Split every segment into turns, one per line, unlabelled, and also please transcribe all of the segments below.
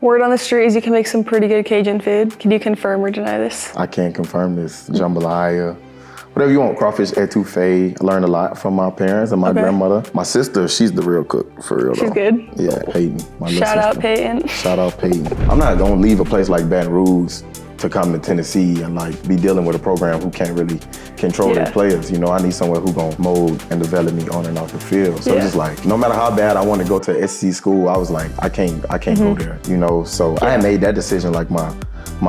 Word on the street is you can make some pretty good Cajun food. Can you confirm or deny this?
I can't confirm this. Jambalaya, whatever you want, crawfish etouffee. I learned a lot from my parents and my grandmother. My sister, she's the real cook, for real.
She's good?
Yeah, Peyton, my little
Shout out
sister.
Peyton.
Shout out Peyton. I'm not gonna leave a place like Baton Rouge to come to Tennessee and like be dealing with a program who can't really control their players. You know, I need somewhere who gonna mold and develop me on and off the field. So just like, no matter how bad I want to go to a SEC school, I was like, I can't go there, you know? So I had made that decision like my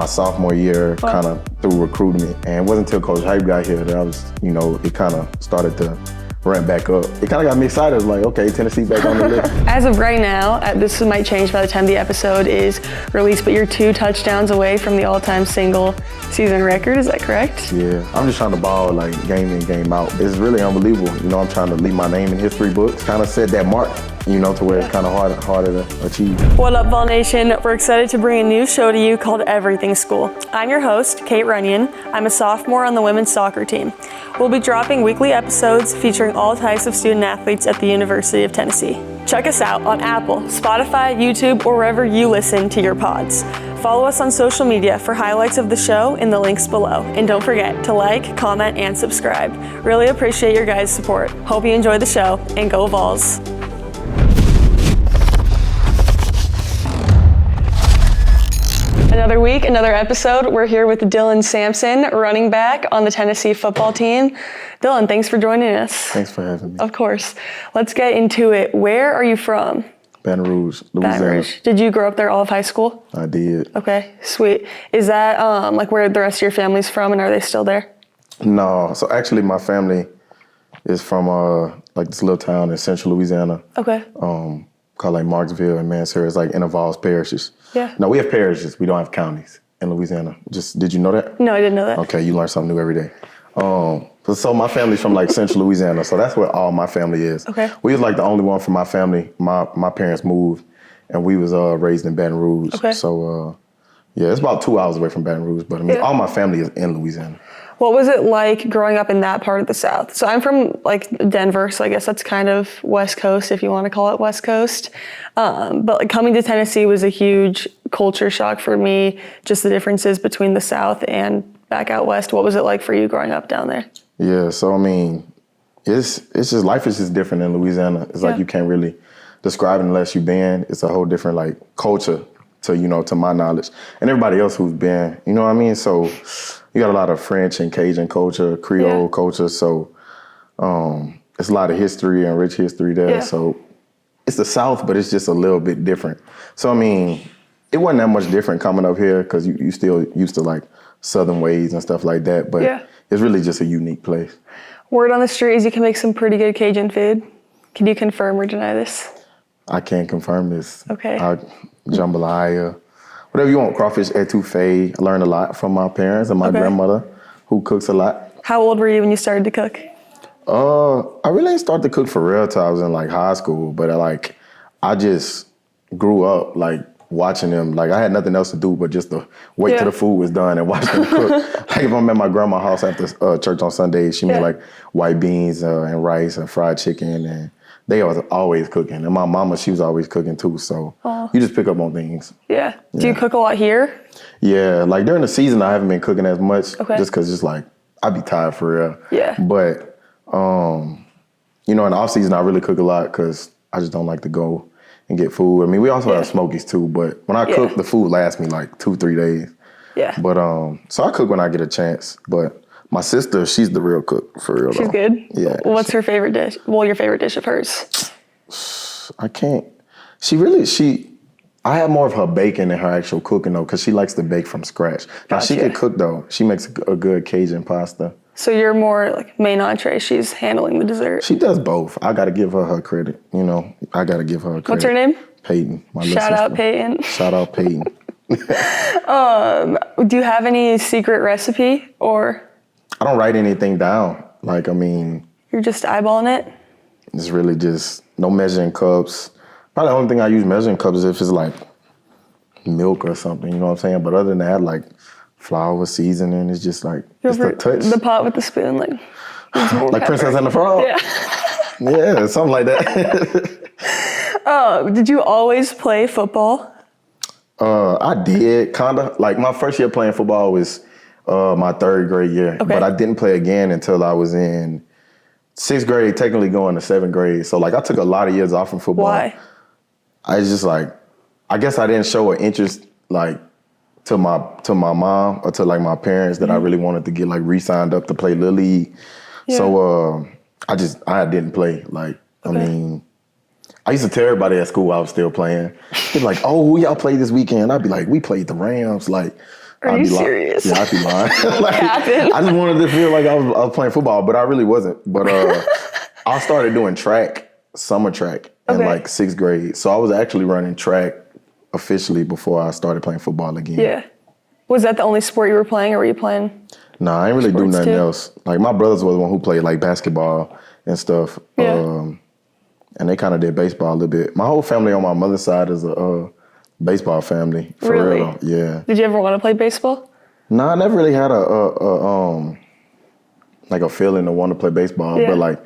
sophomore year, kind of through recruitment. And it wasn't until Coach Hype got here that I was, you know, it kind of started to ramp back up. It kind of got me excited. I was like, okay, Tennessee back on the list.
As of right now, this might change by the time the episode is released, but you're 2 touchdowns away from the all-time single season record. Is that correct?
Yeah, I'm just trying to ball like game in, game out. It's really unbelievable. You know, I'm trying to leave my name in history books. Kind of set that mark, you know, to where it's kind of harder to achieve.
What up, Vol Nation? We're excited to bring a new show to you called Everything School. I'm your host, Kate Runyon. I'm a sophomore on the women's soccer team. We'll be dropping weekly episodes featuring all types of student athletes at the University of Tennessee. Check us out on Apple, Spotify, YouTube, or wherever you listen to your pods. Follow us on social media for highlights of the show in the links below. And don't forget to like, comment, and subscribe. Really appreciate your guys' support. Hope you enjoy the show, and go Vols. Another week, another episode. We're here with Dylan Sampson, running back on the Tennessee football team. Dylan, thanks for joining us.
Thanks for having me.
Of course. Let's get into it. Where are you from?
Baton Rouge, Louisiana.
Baton Rouge. Did you grow up there all of high school?
I did.
Okay, sweet. Is that like where the rest of your family's from, and are they still there?
No, so actually my family is from like this little town in central Louisiana.
Okay.
Called like Marksville and Mansur. It's like in Vols parishes.
Yeah.
No, we have parishes. We don't have counties in Louisiana. Did you know that?
No, I didn't know that.
Okay, you learn something new every day. So my family's from like central Louisiana, so that's where all my family is.
Okay.
We was like the only one from my family. My parents moved, and we was raised in Baton Rouge.
Okay.
So yeah, it's about 2 hours away from Baton Rouge, but I mean, all my family is in Louisiana.
What was it like growing up in that part of the South? So I'm from like Denver, so I guess that's kind of West Coast, if you want to call it West Coast. But like coming to Tennessee was a huge culture shock for me, just the differences between the South and back out West. What was it like for you growing up down there?
Yeah, so I mean, it's just, life is just different in Louisiana. It's like you can't really describe it unless you've been. It's a whole different like culture to, you know, to my knowledge. And everybody else who's been, you know what I mean? So you got a lot of French and Cajun culture, Creole culture. So it's a lot of history and rich history there.
Yeah.
So it's the South, but it's just a little bit different. So, I mean, it wasn't that much different coming up here because you still used to like Southern ways and stuff like that. But it's really just a unique place.
Word on the street is you can make some pretty good Cajun food. Can you confirm or deny this?
I can't confirm this.
Okay.
Jambalaya, whatever you want, crawfish etouffee. I learned a lot from my parents and my grandmother, who cooks a lot.
How old were you when you started to cook?
I really didn't start to cook for real till I was in like high school, but I just grew up like watching them. Like I had nothing else to do but just to wait till the food was done and watch them cook. Like if I'm at my grandma's house after church on Sundays, she made like white beans and rice and fried chicken, and they was always cooking. And my mama, she was always cooking too. So you just pick up on things.
Yeah. Do you cook a lot here?
Yeah, like during the season, I haven't been cooking as much just because just like I'd be tired for real.
Yeah.
But you know, in the off season, I really cook a lot because I just don't like to go and get food. I mean, we also have Smokies too, but when I cook, the food lasts me like 2-3 days. Yeah. But so I cook when I get a chance. But my sister, she's the real cook for real.
She's good?
Yeah.
What's her favorite dish? Well, your favorite dish of hers?
I can't. I have more of her baking than her actual cooking though, because she likes to bake from scratch. Now she could cook though. She makes a good Cajun pasta. So
you're more like main entree. She's handling the dessert.
She does both. I got to give her credit. You know, I got to give her credit.
What's her name?
Peyton. My little
Shout out Peyton.
Shout out Peyton.
Do you have any secret recipe or?
I don't write anything down. Like, I mean.
You're just eyeballing it?
It's really just no measuring cups. Probably the only thing I use measuring cups is if it's like milk or something, you know what I'm saying? But other than that, like flour, seasoning, it's just like, it's the touch.
The pot with the spoon, like.
Like Princess and the Frog?
Yeah.
Yeah, something like that.
Did you always play football?
I did kind of. Like my first year playing football was my third grade year, but I didn't play again until I was in sixth grade, technically going to seventh grade. So like I took a lot of years off from football.
Why?
I just like, I guess I didn't show an interest like to my mom or to like my parents that I really wanted to get like re-signed up to play Little League. Yeah. So I didn't play. Like, I mean, I used to tell everybody at school I was still playing. They'd be like, oh, who y'all play this weekend? I'd be like, we played the Rams. Like,
Are you serious?
Yeah, I'd be lying. Like, I just wanted to feel like I was playing football, but I really wasn't. But I started doing track, summer track, in like sixth grade. So I was actually running track officially before I started playing football again.
Yeah. Was that the only sport you were playing, or were you playing?
No, I ain't really do nothing else. Like my brothers was the one who played like basketball and stuff. Yeah. And they kind of did baseball a little bit. My whole family on my mother's side is a baseball family. For real. Yeah. Did
you ever want to play baseball?
No, I never really had a feeling to want to play baseball. Yeah. But like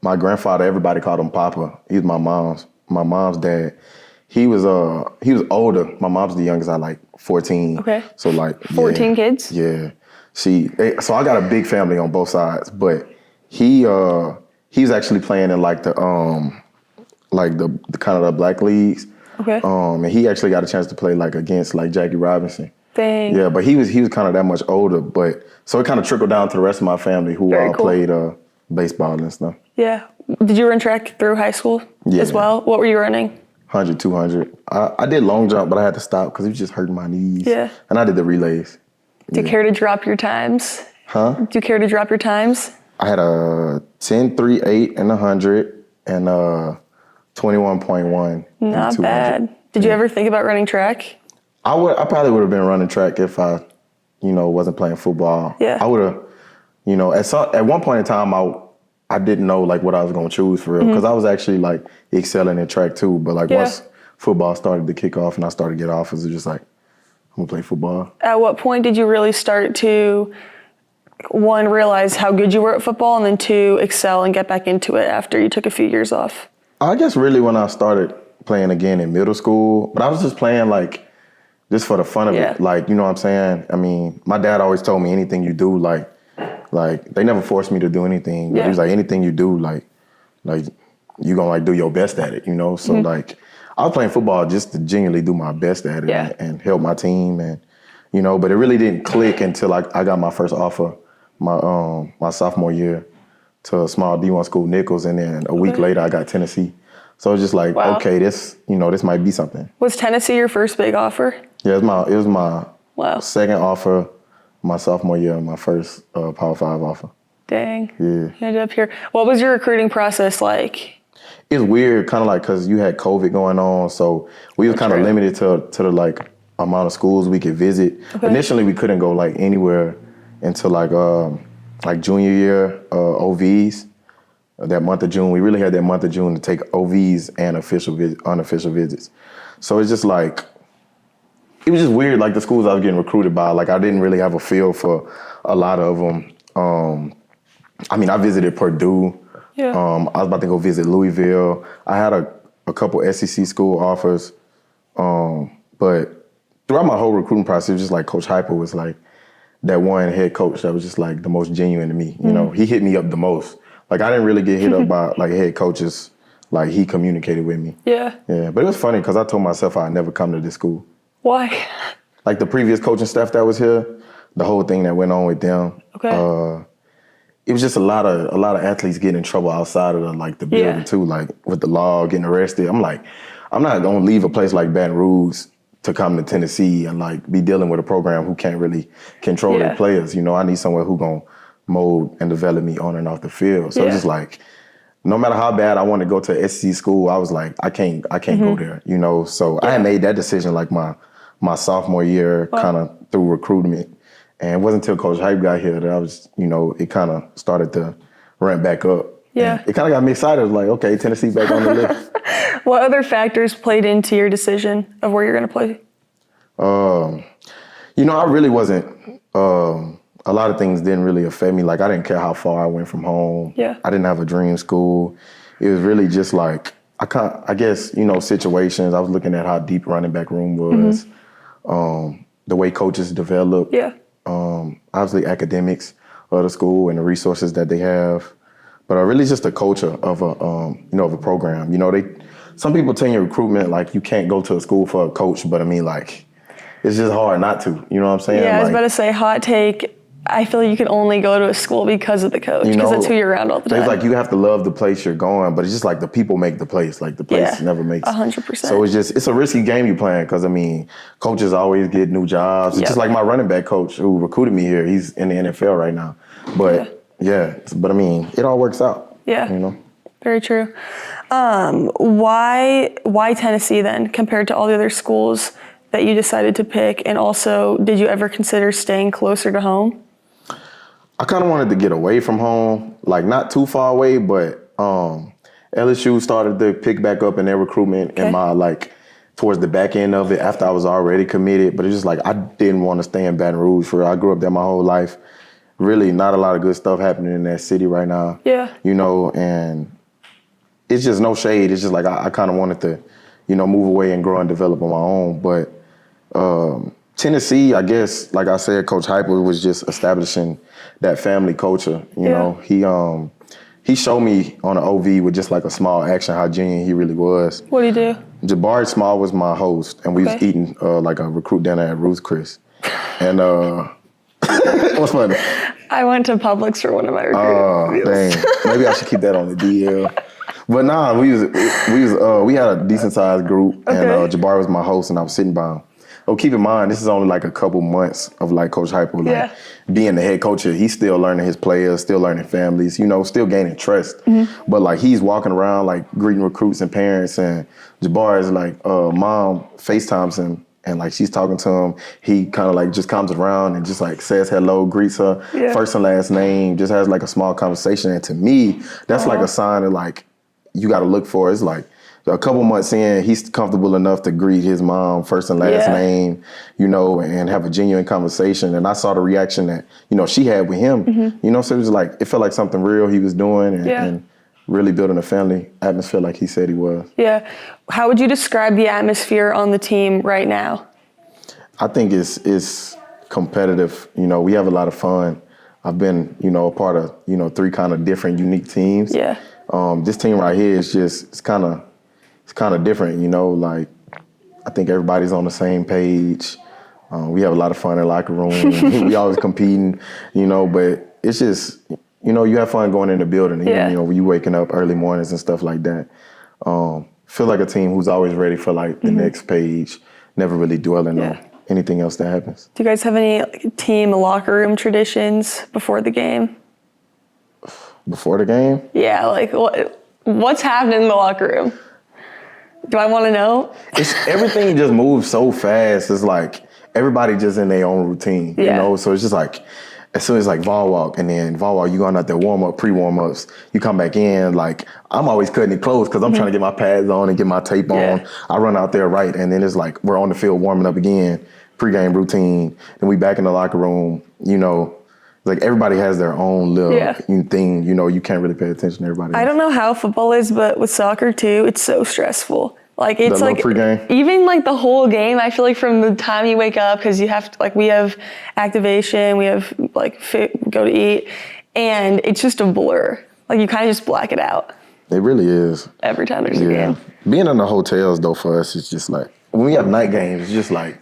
my grandfather, everybody called him Papa. He's my mom's dad. He was older. My mom's the youngest. I like 14. Okay. So like
14 kids?
Yeah. So I got a big family on both sides, but he's actually playing in like the kind of the black leagues. Okay. And he actually got a chance to play like against like Jackie Robinson.
Dang.
Yeah, but he was kind of that much older, but so it kind of trickled down to the rest of my family who all played baseball and stuff.
Yeah. Did you run track through high school as well? What were you running?
100, 200. I did long jump, but I had to stop because it was just hurting my knees. Yeah. And I did the relays.
Do you care to drop your times?
Huh?
Do you care to drop your times?
I had a 10, 3, 8, and 100, and 21.1.
Not bad. Did you ever think about running track?
I probably would have been running track if I, wasn't playing football. Yeah. I would have, at one point in time, I didn't know like what I was gonna choose for real because I was actually like excelling in track too. But like once football started to kick off and I started to get offers, it was just like I'm gonna play football. At
what point did you really start to, one, realize how good you were at football, and then two, excel and get back into it after you took a few years off?
I guess really when I started playing again in middle school, but I was just playing like just for the fun of it. Like, you know what I'm saying? I mean, my dad always told me anything you do, like they never forced me to do anything. Yeah. He was like, anything you do, like you gonna like do your best at it, So like I was playing football just to genuinely do my best at it and help my team and but it really didn't click until I got my first offer my sophomore year to a small D1 school, Nichols, and then a week later I got Tennessee. So it's just like, okay, this this might be something.
Was Tennessee your first big offer?
Yeah, it was my second offer my sophomore year, my first Power 5 offer.
Dang. Yeah. You ended up here. What was your recruiting process like?
It's weird, kind of like because you had COVID going on, so we were kind of limited to the like amount of schools we could visit. Okay. Initially, we couldn't go like anywhere until like junior year OVs. That month of June, we really had that month of June to take OVs and unofficial visits. So it's just like, it was just weird, like the schools I was getting recruited by, like I didn't really have a feel for a lot of them. I mean, I visited Purdue. Yeah. I was about to go visit Louisville. I had a couple SEC school offers. But throughout my whole recruiting process, it was just like Coach Hyper was like that one head coach that was just like the most genuine to me. He hit me up the most. Like I didn't really get hit up by like head coaches. Like he communicated with me. Yeah. Yeah. But it was funny because I told myself I'd never come to this school.
Why?
Like the previous coaching staff that was here, the whole thing that went on with them. Okay. It was just a lot of athletes getting in trouble outside of the building too, like with the law, getting arrested. I'm like, I'm not gonna leave a place like Baton Rouge to come to Tennessee and like be dealing with a program who can't really control their players. I need somewhere who gonna mold and develop me on and off the field. So it's just like, no matter how bad I want to go to an SEC school, I was like, I can't go there. So I had made that decision like my sophomore year, kind of through recruitment. And it wasn't until Coach Hype got here that I was, it kind of started to ramp back up. Yeah. And it kind of got me excited. I was like, okay, Tennessee back on the list.
What other factors played into your decision of where you're going to play?
I really wasn't, a lot of things didn't really affect me. Like, I didn't care how far I went from home. Yeah. I didn't have a dream school. It was really just like, I guess, you know, situations. I was looking at how deep running back room was, the way coaches develop.
Yeah.
Obviously academics of the school and the resources that they have, but really just the culture of a program. You know, some people tell you in recruitment like you can't go to a school for a coach, but I mean like it's just hard not to. You know what I'm saying?
Yeah, I was
like,
about to say hot take. I feel like you can only go to a school because of the coach, because that's who you're around all the time.
It's like you have to love the place you're going, but it's just like the people make the place. Like the place never makes
100%.
So it's a risky game you're playing because, I mean, coaches always get new jobs. It's just like my running back coach who recruited me here. He's in the NFL right now. But, but I mean, it all works out.
Yeah.
You know?
Very true. Why Tennessee then compared to all the other schools that you decided to pick? And also, did you ever consider staying closer to home?
I kind of wanted to get away from home, like not too far away, but LSU started to pick back up in their recruitment in my towards the back end of it after I was already committed. But it's just like I didn't want to stay in Baton Rouge for real. I grew up there my whole life. Really not a lot of good stuff happening in that city right now. Yeah. You know, and it's just no shade. It's just like I kind of wanted to, you know, move away and grow and develop on my own. But Tennessee, I guess, like I said, Coach Hyper was just establishing that family culture. You know, he showed me on an OV with just like a small action how genuine he really was.
What did he do?
Jabari Small was my host, and we was eating like a recruit dinner at Ruth's Chris. And what's funny?
I went to Publix for one of my recruit
meals. Dang. Maybe I should keep that on the DL. But nah, we had a decent sized group, and Jabari was my host, and I was sitting by him. Oh, keep in mind, this is only like a couple months of like Coach Hyper, like being the head coach here. He's still learning his players, still learning families, you know, still gaining trust. But like he's walking around like greeting recruits and parents, and Jabari is like, mom FaceTimes him, and like she's talking to him. He kind of like just comes around and just like says hello, greets her, first and last name, just has like a small conversation. And to me, that's like a sign of like you got to look for. It's like, a couple months in, he's comfortable enough to greet his mom first and last name, you know, and have a genuine conversation. And I saw the reaction that, you know, she had with him, you know, so it was like, it felt like something real he was doing and really building a family atmosphere like he said he was. Yeah.
How would you describe the atmosphere on the team right now?
I think it's competitive. You know, we have a lot of fun. I've been, you know, a part of, you know, 3 kind of different, unique teams. Yeah. This team right here is just, it's kind of different, you know, like I think everybody's on the same page. We have a lot of fun in the locker room. We always competing, you know, but it's just, you know, you have fun going in the building. You know, when you waking up early mornings and stuff like that. Feel like a team who's always ready for like the next page, never really dwelling on anything else that happens.
Do you guys have any team locker room traditions before the game?
Before the game?
Yeah, like what's happening in the locker room? Do I want to know?
Everything just moves so fast. It's like everybody just in their own routine, you know? So it's just like, as soon as like vol walk, and then vol walk, you going out there warm up, pre-warm ups, you come back in, like I'm always cutting it close because I'm trying to get my pads on and get my tape on. I run out there right, and then it's like we're on the field warming up again, pregame routine, and we back in the locker room, you know. Like everybody has their own little thing, you know, you can't really pay attention to everybody else.
I don't know how football is, but with soccer too, it's so stressful. Like it's like
pregame?
Even like the whole game, I feel like from the time you wake up, because you have to, like we have activation, we have like go to eat, and it's just a blur. Like you kind of just black it out.
It really is.
Every time there's a game.
Being in the hotels though for us, it's just like, when we have night games, it's just like,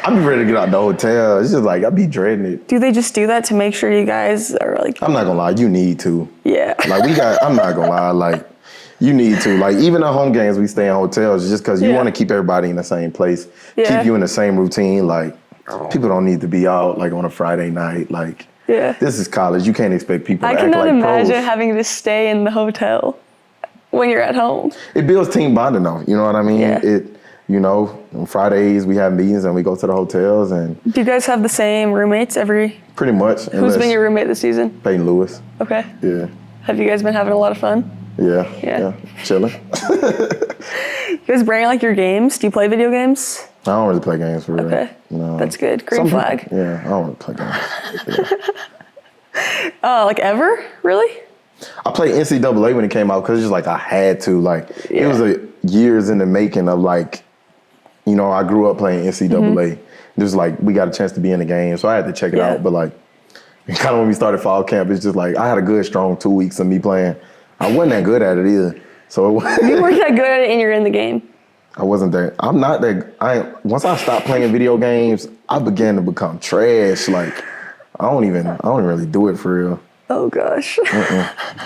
I'm ready to get out the hotel. It's just like, I be dreading it.
Do they just do that to make sure you guys are like...
I'm not gonna lie, you need to.
Yeah.
Like I'm not gonna lie, like you need to. Like even at home games, we stay in hotels just because you want to keep everybody in the same place, keep you in the same routine. Like people don't need to be out like on a Friday night. Like this is college. You can't expect people to act like pros.
I cannot imagine having to stay in the hotel when you're at home.
It builds team bonding though, you know what I mean? Yeah. You know, on Fridays we have meetings and we go to the hotels and...
Do you guys have the same roommates every...
Pretty much.
Who's been your roommate this season?
Peyton Lewis.
Okay.
Yeah.
Have you guys been having a lot of fun?
Yeah. Chilling.
You guys bring like your games? Do you play video games?
I don't really play games for real.
Okay. No. That's good. Green flag.
I don't really play games.
Like ever? Really?
I played NCAA when it came out because it's just like I had to. Like it was years in the making of like, you know, I grew up playing NCAA. It was like we got a chance to be in the game, so I had to check it out. But like, kind of when we started fall camp, it's just like I had a good strong 2 weeks of me playing. I wasn't that good at it either. So
you weren't that good at it, and you're in the game.
I wasn't that. I'm not that. Once I stopped playing video games, I began to become trash. Like I don't even really do it for real.
Oh gosh.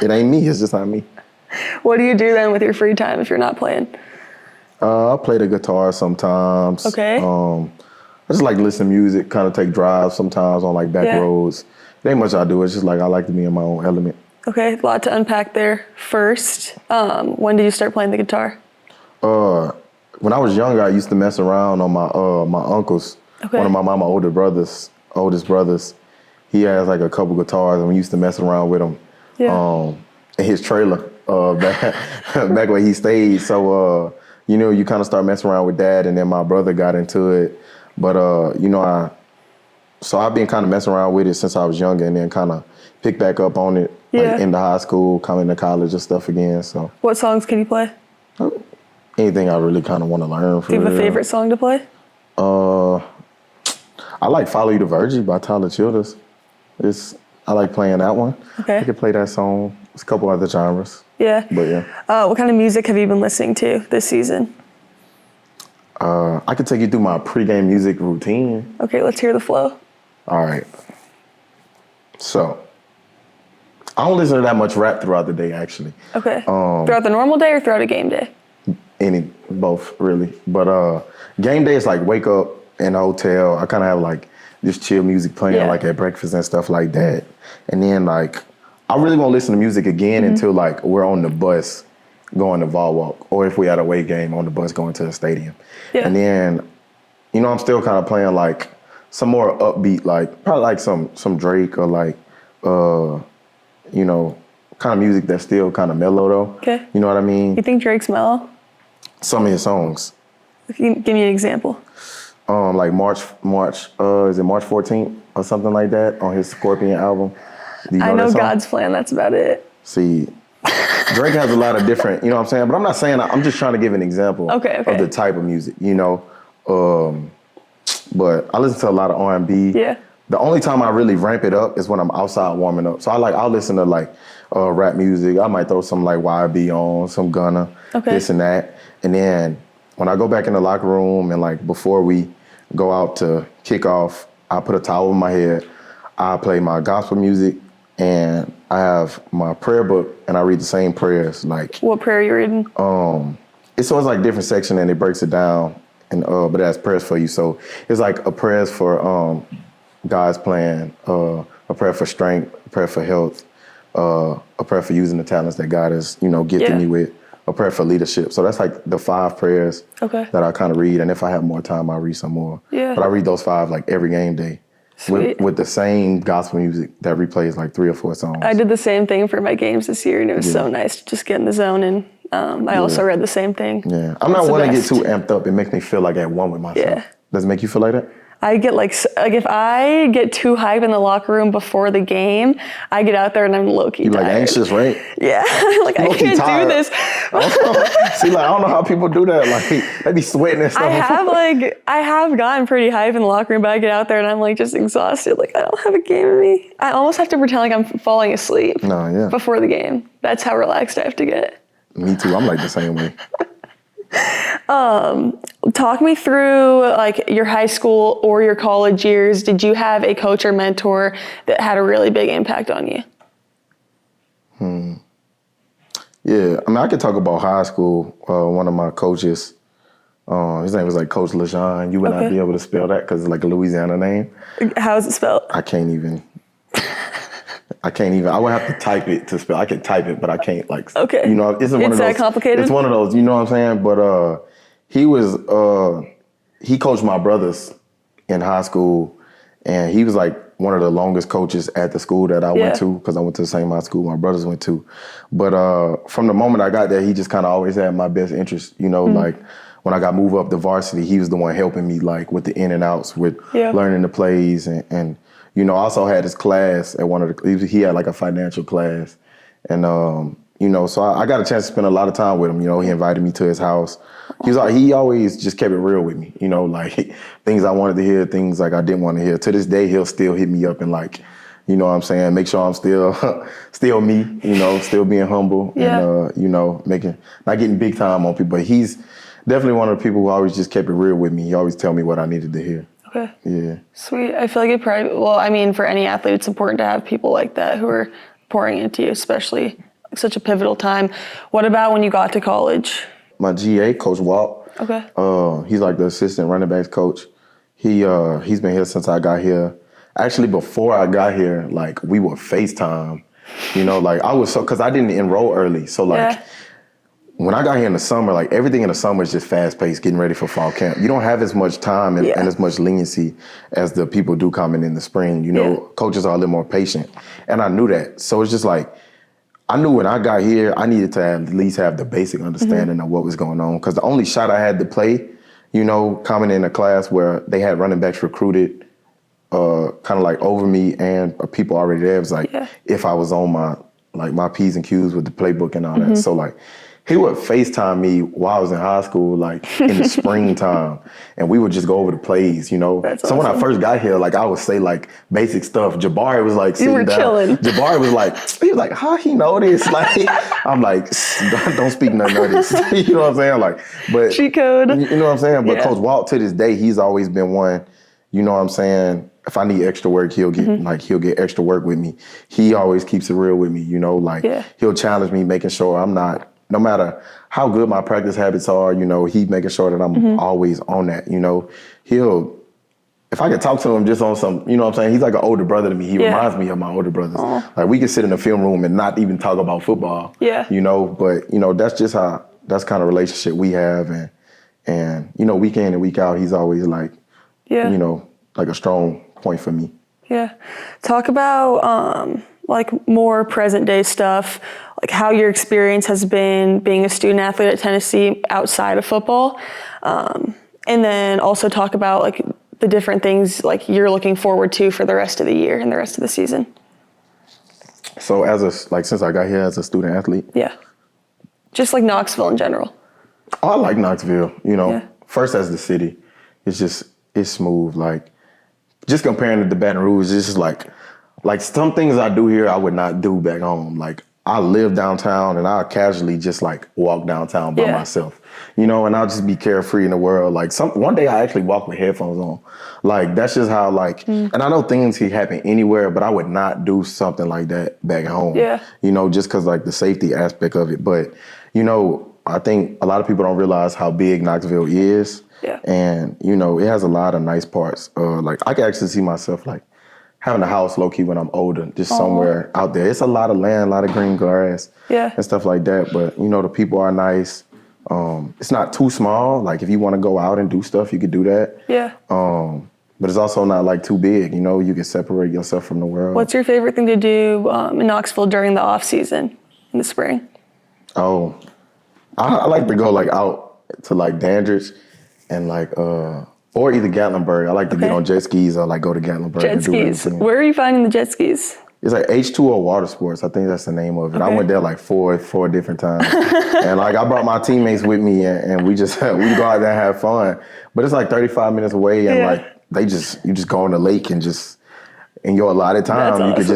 It ain't me. It's just not me.
What do you do then with your free time if you're not playing?
I play the guitar sometimes.
Okay.
I just like to listen to music, kind of take drives sometimes on like back roads. It ain't much I do. It's just like I like to be in my own element. Okay,
a lot to unpack there. First, when did you start playing the guitar?
When I was younger, I used to mess around on my uncles. Okay. One of my mama's oldest brothers. He has like a couple guitars, and we used to mess around with him. Yeah. In his trailer back where he stayed. So you know, you kind of start messing around with that, and then my brother got into it. But you know, so I've been kind of messing around with it since I was younger, and then kind of picked back up on it like into high school, coming to college and stuff again. So
what songs can you play?
Anything I really kind of want to learn.
Do you have a favorite song to play?
I like "Follow You to Virgie" by Tyler Childers. I like playing that one. Okay. I could play that song. There's a couple other genres. Yeah. But yeah.
What kind of music have you been listening to this season?
I could take you through my pregame music routine.
Okay, let's hear the flow.
All right. So, I don't listen to that much rap throughout the day, actually.
Okay. Throughout the normal day or throughout a game day?
Both, really. But game day is like wake up in a hotel. I kind of have like this chill music playing like at breakfast and stuff like that. And then like, I really won't listen to music again until like we're on the bus going to Vol Walk, or if we had a away game on the bus going to the stadium. Yeah. And then, you know, I'm still kind of playing like some more upbeat, like probably like some Drake or like, you know, kind of music that's still kind of mellow though. Okay. You know what I mean?
You think Drake's mellow?
Some of his songs.
Give me an example.
Like March, is it March 14th or something like that on his Scorpion album? Do you know
I know God's Plan, that's about it.
See, Drake has a lot of different, you know what I'm saying? But I'm not saying, I'm just trying to give an example of the type of music, you know? But I listen to a lot of R&B. Yeah. The only time I really ramp it up is when I'm outside warming up. So I'll listen to like rap music. I might throw some like YB on, some Gunna, this and that. And then when I go back in the locker room and like before we go out to kick off, I put a towel over my head. I play my gospel music and I have my prayer book and I read the same prayers. Like,
what prayer are you reading?
It's like different section and it breaks it down, and but it has prayers for you. So it's like a prayers for God's plan, a prayer for strength, a prayer for health, a prayer for using the talents that God has, you know, gifted me with, a prayer for leadership. So that's like the 5 prayers that I kind of read. And if I have more time, I'll read some more. Yeah. But I read those 5 like every game day. With the same gospel music that replays like 3 or 4 songs.
I did the same thing for my games this year, and it was so nice to just get in the zone. And I also read the same thing.
Yeah, I'm not one to get too amped up. It makes me feel like at one with myself. Yeah. Does it make you feel like that?
I get like if I get too hype in the locker room before the game, I get out there and I'm low-key tired.
You're like anxious, right?
Yeah, like I can't do this.
See, like I don't know how people do that. Like they be sweating and stuff.
I have gotten pretty hype in the locker room, but I get out there and I'm like just exhausted. Like I don't have a game in me. I almost have to pretend like I'm falling asleep before the game. That's how relaxed I have to get.
Me too. I'm like the same way.
Talk me through like your high school or your college years. Did you have a coach or mentor that had a really big impact on you?
Yeah, I mean, I could talk about high school. One of my coaches, his name was like Coach LeJean. You would not be able to spell that because it's like a Louisiana name.
How is it spelled?
I can't even. I would have to type it to spell. I can type it, but I can't like. Okay. You know, it's one of those. That complicated? It's one of those. You know what I'm saying? But he coached my brothers in high school, and he was like one of the longest coaches at the school that I went to, because I went to the same high school my brothers went to. But from the moment I got there, he just kind of always had my best interest. You know, like when I got moved up to varsity, he was the one helping me like with the in and outs, with learning the plays and. You know, I also had his class at one of the, he had like a financial class. And, you know, so I got a chance to spend a lot of time with him. You know, he invited me to his house. He always just kept it real with me, you know, like things I wanted to hear, things like I didn't want to hear. To this day, he'll still hit me up and like, you know what I'm saying, make sure I'm still me, you know, still being humble and, you know, not getting big time on people. But he's definitely one of the people who always just kept it real with me. He always tell me what I needed to hear.
Okay.
Yeah.
Sweet. I feel like it probably, well, I mean, for any athlete, it's important to have people like that who are pouring into you, especially such a pivotal time. What about when you got to college?
My GA, Coach Walt.
Okay.
He's like the assistant running backs coach. He's been here since I got here. Actually, before I got here, like we would FaceTime. You know, like because I didn't enroll early. So like when I got here in the summer, like everything in the summer is just fast paced, getting ready for fall camp. You don't have as much time and as much leniency as the people do coming in the spring. You know, coaches are a little more patient. And I knew that. So it's just like, I knew when I got here, I needed to at least have the basic understanding of what was going on. Because the only shot I had to play, you know, coming in a class where they had running backs recruited kind of like over me and people already there, was like if I was on my P's and Q's with the playbook and all that. So like he would FaceTime me while I was in high school, like in the springtime, and we would just go over the plays, you know.
That's
so
awesome.
When I first got here, like I would say like basic stuff. Jabari was like sitting
You were
down.
chilling.
Jabari was like, how he know this? Like, I'm like, don't speak none of this. You know what I'm saying? Like, but
Cheat code.
You know what I'm saying? But Coach Walt, to this day, he's always been one, you know what I'm saying? If I need extra work, he'll get extra work with me. He always keeps it real with me, you know, like he'll challenge me, making sure I'm not, no matter how good my practice habits are, you know, he's making sure that I'm always on that, you know. If I could talk to him just on some, you know what I'm saying? He's like an older brother to me. He reminds me of my older brothers. Like we could sit in the film room and not even talk about football, you know, but, you know, that's kind of relationship we have. And, you know, week in and week out, he's always like, you know, like a strong point for me.
Yeah. Talk about like more present day stuff, like how your experience has been being a student athlete at Tennessee outside of football. And then also talk about like the different things like you're looking forward to for the rest of the year and the rest of the season.
So since I got here as a student athlete?
Yeah. Just like Knoxville in general.
Oh, I like Knoxville, you know. First as the city, it's smooth. Like just comparing it to Baton Rouge, it's just like some things I do here I would not do back home. Like I live downtown and I'll casually just like walk downtown by myself, you know, and I'll just be carefree in the world. Like one day I actually walk with headphones on. Like that's just how and I know things can happen anywhere, but I would not do something like that back home, you know, just cause like the safety aspect of it. But, you know, I think a lot of people don't realize how big Knoxville is. And, you know, it has a lot of nice parts. Like I can actually see myself like having a house low-key when I'm older, just somewhere out there. It's a lot of land, a lot of green grass and stuff like that. But, you know, the people are nice. It's not too small. Like if you want to go out and do stuff, you could do that. But it's also not like too big. You know, you can separate yourself from the world.
What's your favorite thing to do in Knoxville during the off season in the spring? Oh,
I like to go like out to like Dandridge and like, or either Gatlinburg. I like to get on jet skis or like go to Gatlinburg.
Jet skis. Where are you finding the jet skis?
It's like H2O Water Sports. I think that's the name of it. I went there like four different times. And like I brought my teammates with me and we go out there and have fun. But it's like 35 minutes away and like you just go on the lake and just in your allotted time you could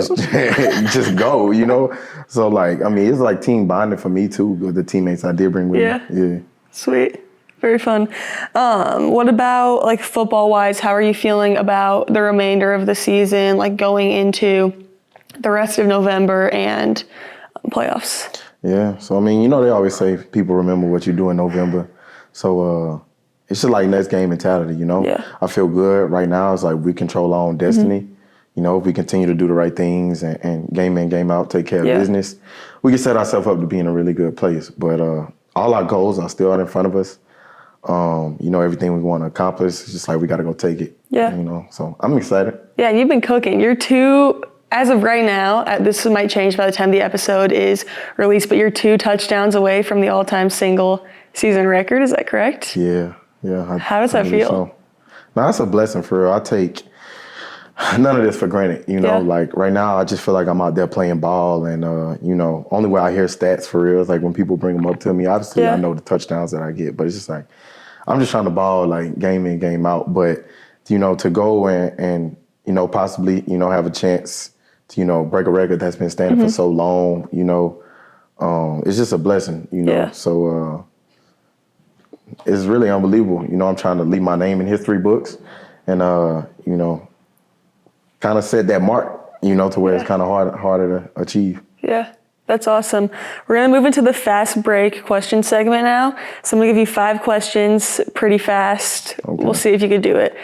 just go, you know? So like, I mean, it's like team bonding for me too with the teammates I did bring with me. Yeah.
Sweet. Very fun. What about like football wise? How are you feeling about the remainder of the season, like going into the rest of November and playoffs?
Yeah. So, I mean, you know, they always say people remember what you do in November. So it's just like next game mentality, you know? I feel good right now. It's like we control our own destiny. You know, if we continue to do the right things and game in, game out, take care of business, we can set ourselves up to be in a really good place. But all our goals are still out in front of us. You know, everything we want to accomplish, it's just like we got to go take it. You know, so I'm excited. Yeah,
and you've been cooking. You're as of right now, this might change by the time the episode is released, but you're 2 touchdowns away from the all-time single season record. Is that correct?
Yeah.
How does that feel?
So. No, that's a blessing for real. none of this for granted, you know.
Yeah.
Like right now, I just feel like I'm out there playing ball, and you know, only way I hear stats for real is like when people bring them up to me. Obviously, I know the touchdowns that I get, but it's just like I'm just trying to ball like game in, game out. But you know, to go and you know, possibly have a chance to break a record that's been standing for so long, it's just a blessing, you know. So it's really unbelievable. You know, I'm trying to leave my name in history books, and kind of set that mark, to where it's kind of harder to achieve.
Yeah, that's awesome. We're gonna move into the fast break question segment now. So I'm gonna give you 5 questions pretty fast. Okay. We'll see if you could do it.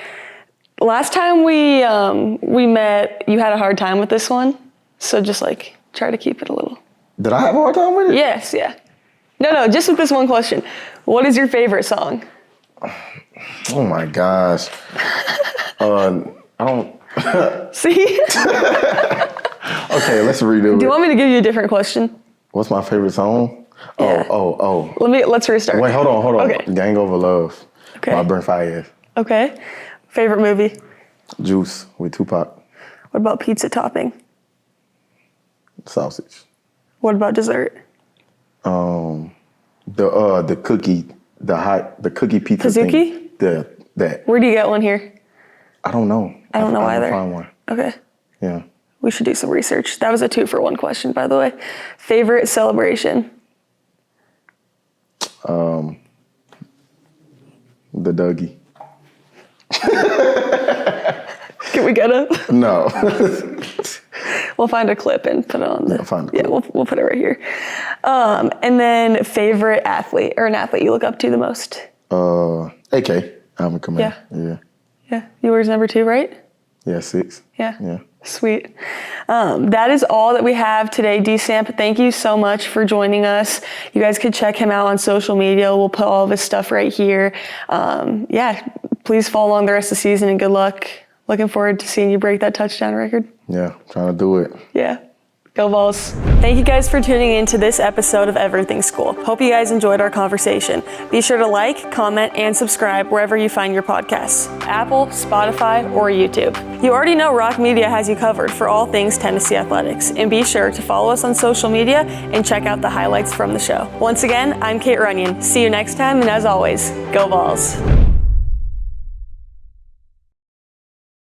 Last time we met, you had a hard time with this one, so just like try to keep it a little.
Did I have a hard time with it?
Yes, yeah. No, just with this one question. What is your favorite song?
Oh my gosh. I don't.
See?
Okay, let's redo it.
Do you want me to give you a different question?
What's my favorite song?
Yeah.
Oh.
Let's restart.
Wait, hold on.
Okay.
Gang Over Love.
Okay.
By Brent Faiyaz.
Okay. Favorite movie?
Juice with Tupac.
What about pizza topping?
Sausage.
What about dessert?
The cookie, the cookie pizza
Kazuki?
thing. That.
Where do you get one here?
I don't know.
I don't know either.
I find one.
Okay.
Yeah.
We should do some research. That was a 2-for-1 question, by the way. Favorite celebration?
The Dougie.
Can we get it?
No.
We'll find a clip and put it on the.
I'll find a clip.
Yeah, we'll put it right here. And then favorite athlete or an athlete you look up to the most?
AK. I'm a commander.
Yeah. Yeah. You were his number 2, right?
Yeah, 6.
Yeah. Sweet. That is all that we have today, D-Samp. Thank you so much for joining us. You guys could check him out on social media. We'll put all of his stuff right here. Please follow along the rest of the season and good luck. Looking forward to seeing you break that touchdown record.
Yeah, trying to do it.
Yeah. Go Vols. Thank you guys for tuning in to this episode of Everything School. Hope you guys enjoyed our conversation. Be sure to like, comment, and subscribe wherever you find your podcasts, Apple, Spotify, or YouTube. You already know Rock Media has you covered for all things Tennessee athletics, and be sure to follow us on social media and check out the highlights from the show. Once again, I'm Kate Runyon. See you next time, and as always, go Vols.